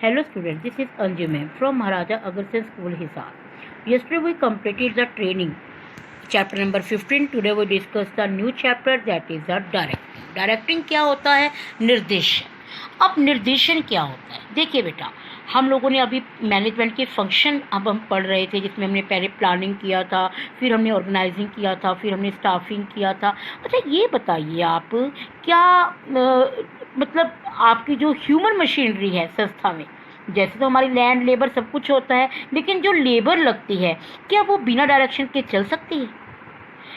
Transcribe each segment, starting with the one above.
Hello students, this is Anju ma'am from Maharaja Agarsen School Hisar. Yesterday we completed the training chapter number 15. Today we discuss the new chapter that is the directing. Directing क्या होता है? निर्देशन. अब निर्देशन क्या होता है? देखिए बेटा, हम लोगों ने अभी मैनेजमेंट के फंक्शन अब हम पढ़ रहे थे, जिसमें हमने पहले प्लानिंग किया था, फिर हमने ऑर्गेनाइजिंग किया था, फिर हमने स्टाफिंग किया था. अच्छा ये बताइए आप, क्या मतलब आपकी जो ह्यूमन मशीनरी है संस्था में, जैसे तो हमारी लैंड लेबर सब कुछ होता है, लेकिन जो लेबर लगती है क्या वो बिना डायरेक्शन के चल सकती है,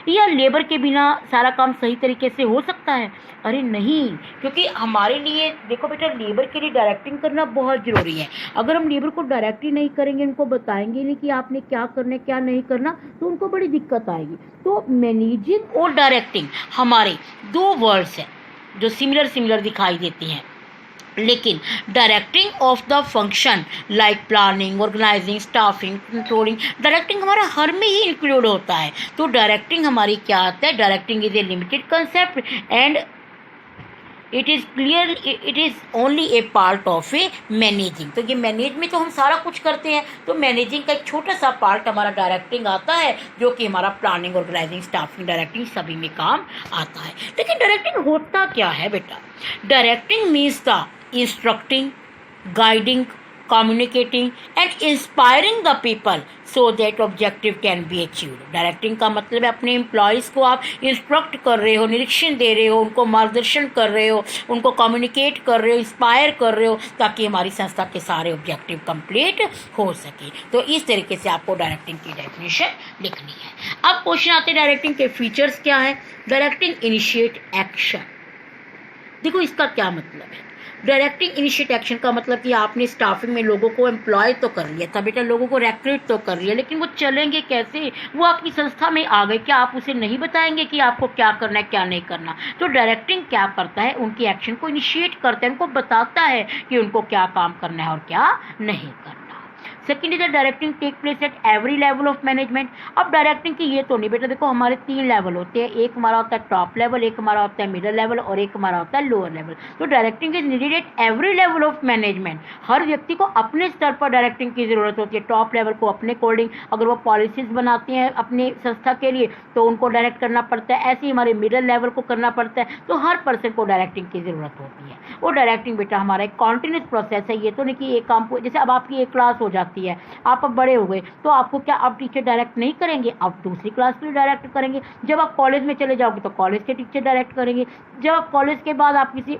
या लेबर के बिना सारा काम सही तरीके से हो सकता है? अरे नहीं, क्योंकि हमारे लिए देखो बेटा, लेबर के लिए डायरेक्टिंग करना बहुत ज़रूरी है. अगर हम लेबर को डायरेक्ट ही नहीं करेंगे, उनको बताएंगे नहीं कि आपने क्या करना है क्या नहीं करना, तो उनको बड़ी दिक्कत आएगी. तो मैनेजिंग और डायरेक्टिंग हमारे दो वर्ड्स हैं जो सिमिलर दिखाई देती हैं, लेकिन directing of the function like planning, organising, staffing, controlling, directing हमारा हर में ही इंक्लूड होता है. तो डायरेक्टिंग हमारी क्या आता है? Directing is a limited concept and it is only A part of A managing. तो ये मैनेज में तो हम सारा कुछ करते हैं, तो मैनेजिंग का एक छोटा सा पार्ट हमारा डायरेक्टिंग आता है, जो कि हमारा प्लानिंग, ऑर्गेनाइजिंग, स्टाफिंग, डायरेक्टिंग सभी में काम आता है. लेकिन डायरेक्टिंग होता क्या है बेटा? Directing means the instructing, guiding, communicating and inspiring the people so that objective can be achieved. Directing का मतलब है अपने एम्प्लॉयज़ को आप इंस्ट्रक्ट कर रहे हो, निरीक्षण दे रहे हो, उनको मार्गदर्शन कर रहे हो, उनको कम्युनिकेट कर रहे हो, इंस्पायर कर रहे हो, ताकि हमारी संस्था के सारे ऑब्जेक्टिव कंप्लीट हो सके. तो इस तरीके से आपको डायरेक्टिंग की डेफिनेशन लिखनी है. अब क्वेश्चन आते हैं डायरेक्टिंग के फीचर्स क्या है. Directing initiate action. देखो इसका क्या मतलब है? डायरेक्टिंग इनिशिएट एक्शन का मतलब कि आपने स्टाफिंग में लोगों को एम्प्लॉय तो कर लिया था बेटा, लोगों को रिक्रूट तो कर लिया, लेकिन वो चलेंगे कैसे? वो आपकी संस्था में आ गए, क्या आप उसे नहीं बताएंगे कि आपको क्या करना है क्या नहीं करना? तो डायरेक्टिंग क्या करता है? उनकी एक्शन को इनिशिएट करता है, उनको बताता है कि उनको क्या काम करना है और क्या नहीं करना. Second is directing take place at every level of management. अब डायरेक्टिंग की ये तो नहीं बेटा, देखो हमारे 3 लेवल होते हैं. एक हमारा होता है टॉप लेवल, एक हमारा होता है मिडिल लेवल और एक हमारा होता है लोअर लेवल. तो directing is needed at every level of management. हर व्यक्ति को अपने स्तर पर डायरेक्टिंग की जरूरत होती है. टॉप लेवल को अपने अकॉर्डिंग, अगर वो पॉलिसीज बनाते हैं अपनी संस्था के लिए तो उनको डायरेक्ट करना पड़ता है. ऐसे ही हमारे मिडिल लेवल को करना पड़ता है. तो हर पर्सन को डायरेक्टिंग की जरूरत होती है. और डायरेक्टिंग बेटा हमारा एक कॉन्टिन्यूस प्रोसेस है. ये तो नहीं कि एक काम को, जैसे अब आपकी एक क्लास हो जाती है, आप बड़े हो गए, तो आपको क्या अब टीचर डायरेक्ट नहीं करेंगे, आप दूसरी क्लास के लिए डायरेक्ट करेंगे. जब आप कॉलेज में चले जाओगे तो कॉलेज के टीचर डायरेक्ट करेंगे. जब आप कॉलेज के बाद आप किसी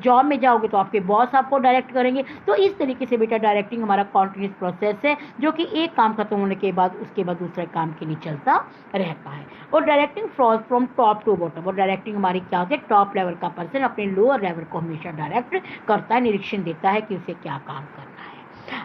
जॉब में जाओगे तो आपके बॉस आपको डायरेक्ट करेंगे. तो इस तरीके से बेटा डायरेक्टिंग हमारा कॉन्टिन्यूस प्रोसेस है, जो कि एक काम खत्म होने के बाद उसके बाद दूसरे काम के लिए चलता रहता है. और directing from top to bottom. और डायरेक्टिंग हमारी क्या होती है? टॉप लेवल का पर्सन अपने लोअर लेवल को हमेशा डायरेक्ट करता है, निरीक्षण देता है कि उसे क्या काम करना है.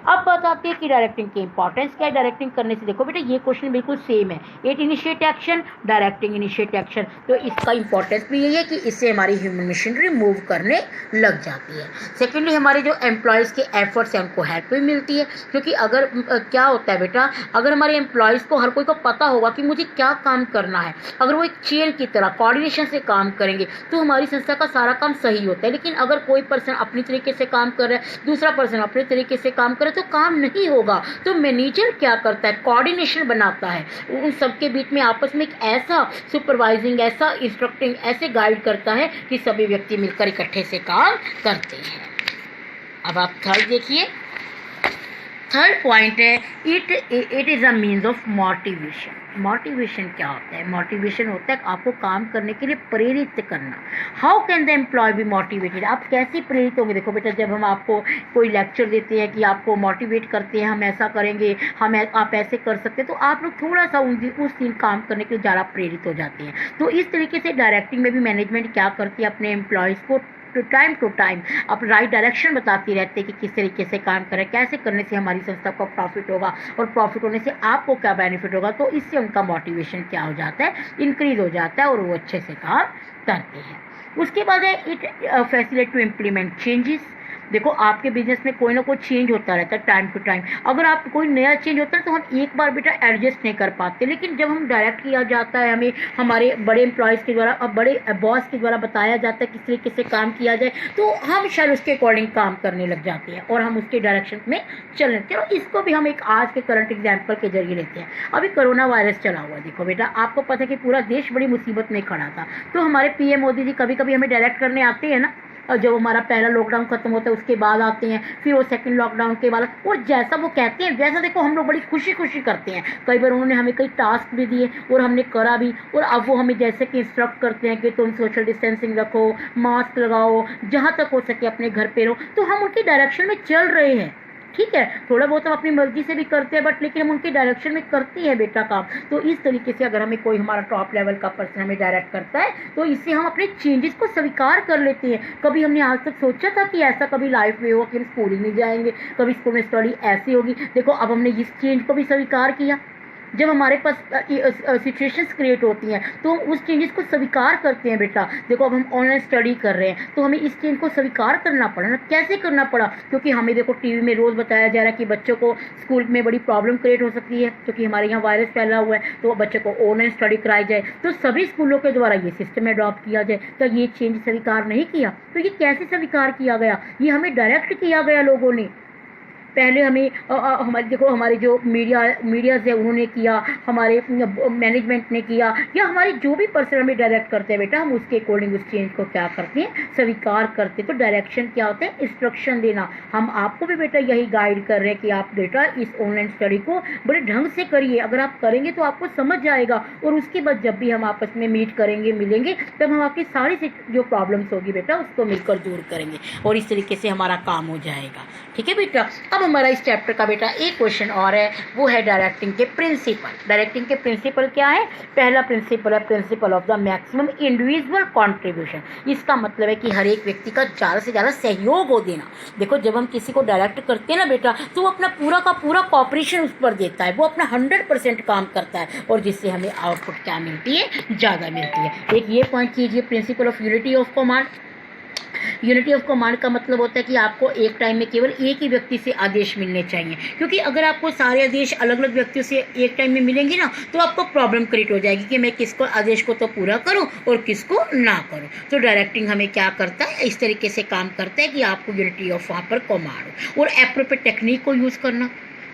अब बताते हैं कि डायरेक्टिंग की इंपॉर्टेंस क्या है. डायरेक्टिंग करने से देखो बेटा, ये क्वेश्चन बिल्कुल सेम है. At initiate action, directing initiate action. तो इसका इंपॉर्टेंस भी यही है कि इससे हमारी ह्यूमन मशीनरी मूव करने लग जाती है. सेकेंडली हमारे जो एम्प्लॉयज़ के एफर्ट्स हैं उनको हेल्प भी मिलती है, क्योंकि अगर क्या होता है बेटा, अगर हमारे एम्प्लॉयज़ को, हर कोई को पता होगा कि मुझे क्या काम करना है, अगर वो एक चेन की तरह कोऑर्डिनेशन से काम करेंगे तो हमारी संस्था का सारा काम सही होता है. लेकिन अगर कोई पर्सन अपनी तरीके से काम कर रहा है, दूसरा पर्सन अपने तरीके से काम करे, तो काम नहीं होगा. तो मैनेजर क्या करता है? कोऑर्डिनेशन बनाता है, उन सबके बीच में आपस में एक ऐसा सुपरवाइजिंग, ऐसा इंस्ट्रक्टिंग, ऐसे गाइड करता है कि सभी व्यक्ति मिलकर इकट्ठे से काम करते हैं. अब आप थर्ड देखिए. थर्ड पॉइंट है it is a means of motivation. Motivation क्या होता है? मोटिवेशन होता है आपको काम करने के लिए प्रेरित करना. How can the employ be motivated? आप कैसे प्रेरित होंगे? देखो बेटा, जब हम आपको कोई लेक्चर देते हैं कि आपको मोटिवेट करते हैं, हम ऐसा करेंगे, आप ऐसे कर सकते हैं, तो आप लोग थोड़ा सा उस दिन काम करने के लिए ज़्यादा प्रेरित हो जाते हैं. तो इस तरीके से डायरेक्टिंग में भी मैनेजमेंट क्या करती है? अपने एम्प्लॉयज़ को टू टाइम आप राइट डायरेक्शन बताती रहते हैं कि किस तरीके से काम करें, कैसे करने से हमारी संस्था को प्रॉफिट होगा और प्रॉफिट होने से आपको क्या बेनिफिट होगा. तो इससे उनका मोटिवेशन क्या हो जाता है? इंक्रीज हो जाता है और वो अच्छे से काम करते हैं. उसके बाद है it facilitate to implement changes. देखो आपके बिजनेस में कोई ना कोई चेंज होता रहता है टाइम टू टाइम। अगर आप कोई नया चेंज होता है तो हम एक बार बेटा एडजस्ट नहीं कर पाते, लेकिन जब हम डायरेक्ट किया जाता है, हमें हमारे बड़े एम्प्लॉयज़ के द्वारा और बड़े बॉस के द्वारा बताया जाता है किस तरीके से काम किया जाए, तो हम शायद उसके अकॉर्डिंग काम करने लग जाते हैं और हम उसके डायरेक्शन में चलने। चलो इसको भी हम एक आज के करंट एग्जाम्पल के जरिए लेते हैं। अभी कोरोना वायरस चला हुआ, देखो बेटा आपको पता है कि पूरा देश बड़ी मुसीबत में खड़ा था, तो हमारे पीएम मोदी जी कभी कभी हमें डायरेक्ट करने आते हैं ना, और जब हमारा पहला लॉकडाउन खत्म होता है उसके बाद आते हैं, फिर वो सेकंड लॉकडाउन के बाद, और जैसा वो कहते हैं वैसा देखो हम लोग बड़ी खुशी खुशी करते हैं। कई बार उन्होंने हमें कई टास्क भी दिए और हमने करा भी, और अब वो हमें जैसे कि इंस्ट्रक्ट करते हैं कि तुम सोशल डिस्टेंसिंग रखो, मास्क लगाओ, जहाँ तक हो सके अपने घर पे रहो, तो हम उनकी डायरेक्शन में चल रहे हैं। ठीक है, थोड़ा बहुत हम अपनी मर्जी से भी करते हैं, बट लेकिन हम उनके डायरेक्शन में करते हैं बेटा काम। तो इस तरीके से अगर हमें कोई हमारा टॉप लेवल का पर्सन हमें डायरेक्ट करता है तो इससे हम अपने चेंजेस को स्वीकार कर लेते हैं। कभी हमने आज तक सोचा था कि ऐसा कभी लाइफ में होगा कि हम स्कूल ही नहीं जाएंगे, कभी स्कूल में स्टडी ऐसी होगी। देखो अब हमने इस चेंज को भी स्वीकार किया। जब हमारे पास सिचुएशंस क्रिएट होती हैं तो हम उस चेंजेस को स्वीकार करते हैं बेटा। देखो अब हम ऑनलाइन स्टडी कर रहे हैं तो हमें इस चेंज को स्वीकार करना पड़ा ना। कैसे करना पड़ा? क्योंकि हमें देखो टीवी में रोज़ बताया जा रहा है कि बच्चों को स्कूल में बड़ी प्रॉब्लम क्रिएट हो सकती है, क्योंकि हमारे यहाँ वायरस फैला हुआ है, तो बच्चों को ऑनलाइन स्टडी कराई जाए। तो सभी स्कूलों के द्वारा ये सिस्टम अडॉप्ट किया जाए, तो ये चेंज स्वीकार नहीं किया। तो ये कैसे स्वीकार किया गया? ये हमें डायरेक्ट किया गया लोगों ने। पहले हमें हमारे देखो हमारे जो मीडियाज़ है उन्होंने किया, हमारे मैनेजमेंट ने किया, या हमारे जो भी पर्सन हमें डायरेक्ट करते हैं बेटा, हम उसके अकॉर्डिंग उस चेंज को क्या करते हैं? स्वीकार करते हैं। तो डायरेक्शन क्या होता है? इंस्ट्रक्शन देना। हम आपको भी बेटा यही गाइड कर रहे हैं कि आप बेटा इस ऑनलाइन स्टडी को बड़े ढंग से करिए। अगर आप करेंगे तो आपको समझ जाएगा, और उसके बाद जब भी हम आपस में मीट करेंगे, मिलेंगे, तब हम आपकी सारी जो प्रॉब्लम्स होगी बेटा उसको मिलकर दूर करेंगे, और इस तरीके से हमारा काम हो जाएगा। ठीक है बेटा। अब हमारा इस चैप्टर का बेटा एक क्वेश्चन और है, वो है डायरेक्टिंग के प्रिंसिपल। डायरेक्टिंग के प्रिंसिपल क्या है? पहला प्रिंसिपल है principle of the maximum individual contribution. इसका मतलब है कि हर एक व्यक्ति का ज़्यादा से ज़्यादा सहयोग हो देना। देखो जब हम किसी को डायरेक्ट करते हैं ना बेटा, तो वो अपना पूरा का पूरा कॉपरेशन उस पर देता है, वो अपना 100% काम करता है, और जिससे हमें आउटपुट क्या मिलती है? ज़्यादा मिलती है। एक ये पॉइंट कीजिए, principle of unity of command. Unity of command का मतलब होता है कि आपको एक टाइम में केवल एक ही व्यक्ति से आदेश मिलने चाहिए, क्योंकि अगर आपको सारे आदेश अलग अलग व्यक्तियों से एक टाइम में मिलेंगे ना, तो आपको प्रॉब्लम क्रिएट हो जाएगी कि मैं किसको आदेश को तो पूरा करूं और किसको ना करूं। तो डायरेक्टिंग हमें क्या करता है? इस तरीके से काम करता है कि आपको यूनिटी ऑफ वहाँ पर कमांड हो, और एप्रोप्रिएट टेक्निक को यूज़ करना।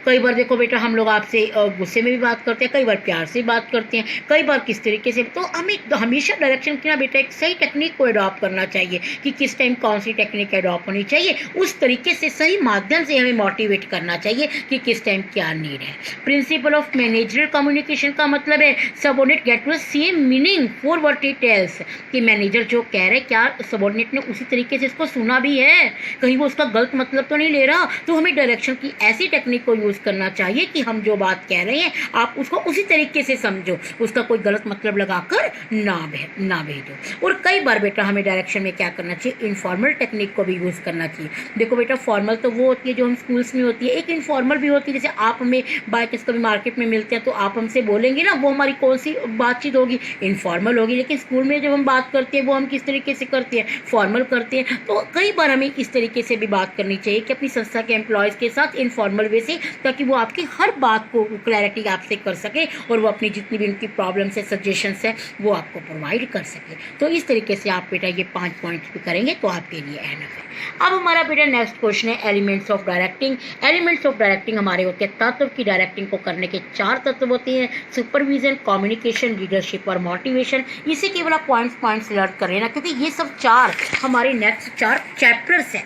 कई बार देखो बेटा हम लोग आपसे गुस्से में भी बात करते हैं, कई बार प्यार से बात करते हैं, कई बार किस तरीके से। तो हमें हमेशा डायरेक्शन की ना बेटा एक सही टेक्निक को अडॉप्ट करना चाहिए कि किस टाइम कौन सी टेक्निक अडॉप्ट होनी चाहिए। उस तरीके से सही माध्यम से हमें मोटिवेट करना चाहिए कि किस टाइम क्या नीड है। प्रिंसिपल ऑफ मैनेजरल कम्युनिकेशन का मतलब है subordinate get to same meaning for what he tells, कि मैनेजर जो कह रहे क्या सबऑर्डिनेट ने उसी तरीके से इसको सुना भी है, कहीं वो उसका गलत मतलब तो नहीं ले रहा। तो हमें डायरेक्शन की ऐसी टेक्निक को करना चाहिए कि हम जो बात कह रहे हैं आप उसको उसी तरीके से समझो, उसका कोई गलत मतलब लगाकर ना भेजो। और कई बार बेटा हमें डायरेक्शन में क्या करना चाहिए? इनफॉर्मल टेक्निक को भी यूज करना चाहिए। देखो बेटा फॉर्मल तो वो होती है जो हम स्कूल्स में होती है, एक इनफॉर्मल भी होती है। जैसे आप हमें बाय चांस कभी मार्केट में मिलते हैं तो आप हमसे बोलेंगे ना, वो हमारी कौन सी बातचीत होगी? इनफॉर्मल होगी। लेकिन स्कूल में जब हम बात करते हैं वो हम किस तरीके से करते हैं? फॉर्मल करते हैं। तो कई बार हमें इस तरीके से भी बात करनी चाहिए कि अपनी संस्था के एम्प्लॉयज़ के साथ इनफॉर्मल वे से, ताकि वो आपकी हर बात को क्लैरिटी आपसे कर सके, और वो अपनी जितनी भी उनकी प्रॉब्लम्स है, सजेशंस है, वो आपको प्रोवाइड कर सके। तो इस तरीके से आप बेटा ये 5 पॉइंट्स भी करेंगे तो आपके लिए एनफ है। अब हमारा बेटा नेक्स्ट क्वेश्चन है elements of directing. Elements of directing हमारे होते हैं तत्व की डायरेक्टिंग को करने के 4 तत्व होते हैं: सुपरविजन, कम्युनिकेशन, लीडरशिप और मोटिवेशन। इसे केवल आप पॉइंट्स लर्न कर लेना, क्योंकि ये सब 4 हमारे नेक्स्ट 4 चैप्टर्स हैं।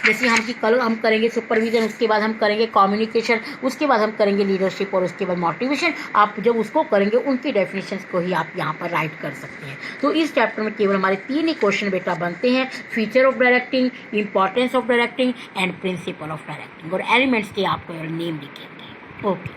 जैसे कल हम करेंगे सुपरविजन, उसके बाद हम करेंगे कम्युनिकेशन, उसके बाद हम करेंगे लीडरशिप, और उसके बाद मोटिवेशन। आप जब उसको करेंगे उनकी डेफिनेशंस को ही आप यहाँ पर राइट कर सकते हैं। तो इस चैप्टर में केवल हमारे 3 ही क्वेश्चन बेटा बनते हैं: feature of directing, importance of directing and principle of directing. और एलिमेंट्स के आपको नेम लिखेंगे। ओके।